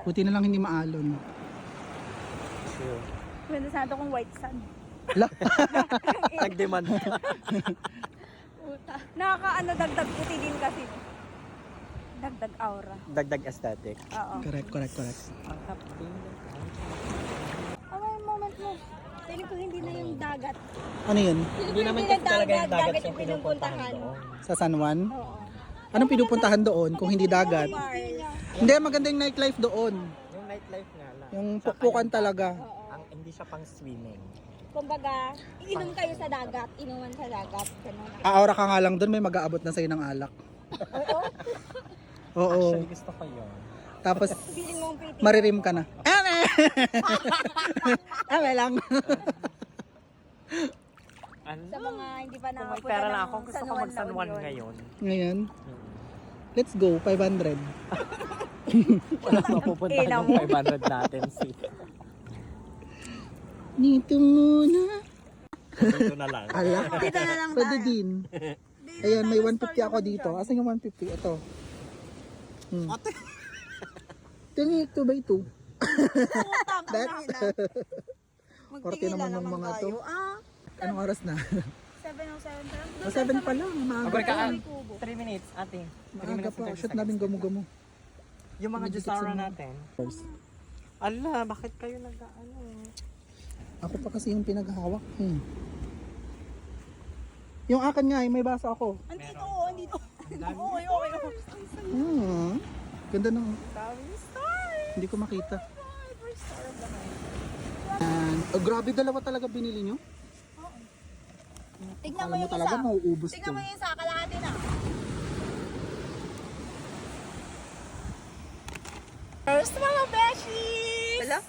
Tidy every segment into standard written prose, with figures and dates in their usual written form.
Buti na lang hindi maalon. Sure. Ganda sana ito kung white sun. La. Nag-demand ka. Puta. Nakaka-ano, dagdag puti din kasi. Dagdag aura. Dagdag aesthetic. Oo. Correct. Ang kapatid. Awa yung moment mo. Feeling ko hindi na yung dagat. Ano yun? Hindi naman kasi talaga yung dagat yung pinupuntahan doon. Sa San Juan? Oo. Anong pinupuntahan doon kung hindi dagat? Bars. Hindi, maganda yung nightlife doon. Yung nightlife nga lang. Yung Tsaka pukpukan yung- talaga. Hindi siya pang swimming. Kumbaga, inom kayo sa dagat, inuman sa dagat. Ganun. Aura ka nga lang doon, may mag-aabot na sa'yo ng alak. Oo. Oo. Actually, gusto ko yun. Tapos, Feeling mo ang pretty. maririm ka na. Ame! Ame lang. Ano? Sa mga hindi pa Kung may nakapunta pera lang ng ako, gusto San ko Juan La mag-San Juan Union. ngayon. Ngayon, let's go, 500. Wala mapupunta Ilaw ng mo. 500 natin. Dito muna. Dito na lang. Ala, Dito na lang pwede tayo. din. Ayan, may 150 ako dito. Asan yung 150? Ito. Ate! Tingin 2x2. Utang Bet. Korte Magtigilan naman ng mga to. tayo. Ah, Anong oras na? 7:07 pa lang. O, 7 pa lang. Maaga Abay ka, pa. 3 minutes, ate. 3 Maaga minutes pa. and 30 Shoot seconds. namin gumo-gumo. Yung mga Dumidikit Jusara sa mga- natin. Ala, bakit kayo nag-ano? Ako pa kasi yung pinaghawak. Yung akin nga, may basa ako. Andito, andito. Okay, okay. Ganda ng... Daming star. Hindi ko makita. First star of the night. Yan. Oh, grabe, dalawa talaga binili nyo? Tignan mo Alam mo yung talaga, isa. mauubos to. Tignan mo yung isa, kalahati na. First mga beshies! Wala?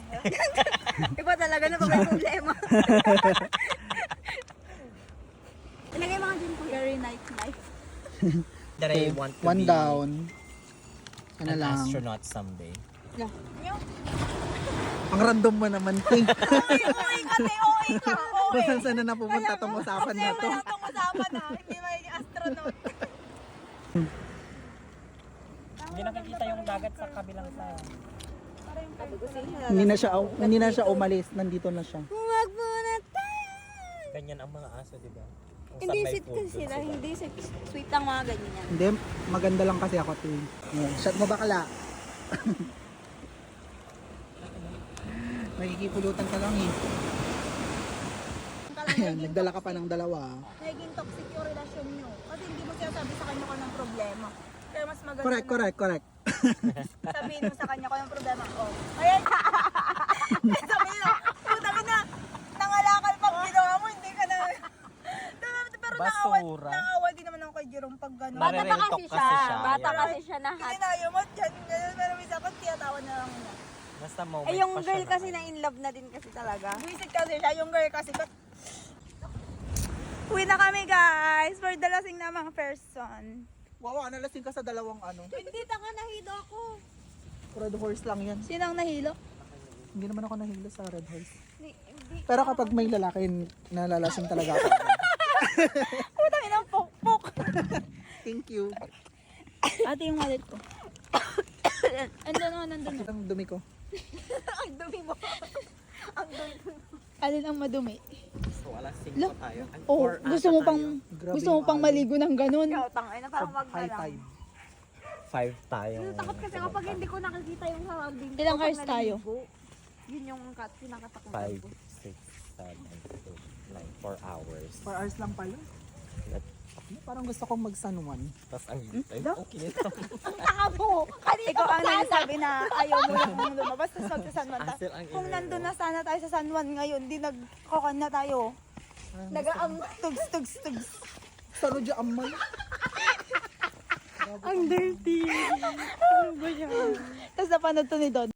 Iba talaga na pag may problema. Ilagay mga dyan po. Very nice life. That I want to One be down. Ano an lang. astronaut someday. Yeah. Ang random mo naman, Ting. Okay kasi, okay ka. Okay. Saan na napupunta tong usapan na to? Wala itong usapan na. Hindi magiging astronaut. Hindi nakikita yung dagat sa kabilang side. Hindi na siya umalis. Nandito na siya. Huwag muna tayo. Ganyan ang mga aso, di ba? Kung Hindi saan may sweet food, kasi doon sila. Hindi sweet ang mga ganyan yan. Hindi, maganda lang kasi ako, Ting. Yan. Shot mo bakala. Nakikipulutan ka lang eh. Ayan, nagdala ka pa ng dalawa. Naging toxic yung relasyon nyo. Kasi hindi mo sinasabi sa kanya ko ng problema. Kaya mas maganda Correct. sabihin mo sa kanya ko ng problema. Oh. Ayan. Sabihin mo, putang na. Nangalakal pag ginawa mo, hindi ka na. Pero Basura. naawa din naman ako kay Jerome pag gano'n. Bata pa kasi siya. Bata kasi siya na hot. Kinayo mo dyan. Ganun, pero minsan pag tiyatawa na lang niya. Basta moment Eh yung pa siya girl kasi naman. na in love na din kasi talaga. Visit kasi siya, yung girl kasi. Uwi na kami guys for the lasing na mga person. Wow, nalasing ka sa dalawang ano. Hindi ka nahilo ako. Red horse lang yan. Sino ang nahilo? Hindi naman ako nahilo sa red horse. Hindi. Pero kapag may lalaki, nalalasing talaga ako. Putang ina, pok-pok. Thank you. Ate yung wallet ko. Nandun. Ang dumi ko. Ang dumi mo. Ang dumi mo. Alin ang madumi? So, alas 5 Look. tayo. Ay, Oh, 4 gusto mo ata pang tayo. Grabe gusto mo yung pang alon. maligo ng ganun. Ikaw, tangay na parang wag High tide. 5 tayo. Takot kasi kapag hindi ko nakikita yung surrounding. Ilang hours tayo? Yun yung pinakatakot. 5, 6, 7, 8, 9, 4 hours. 4 hours lang pala. Parang gusto kong mag-San Juan. Tapos ang okay ito. Ang tabo! Kanina Ikaw ang nagsabi na ayaw mo lang lumabas tapos mag sa San Juan. Hassle ang Kung ina nandun mo. na sana tayo sa San Juan ngayon, di nagkokan na tayo. Nag-am tugs. Saro dyan amay. Ang dirty. Ano ba yan? Tapos napanood to ni Don.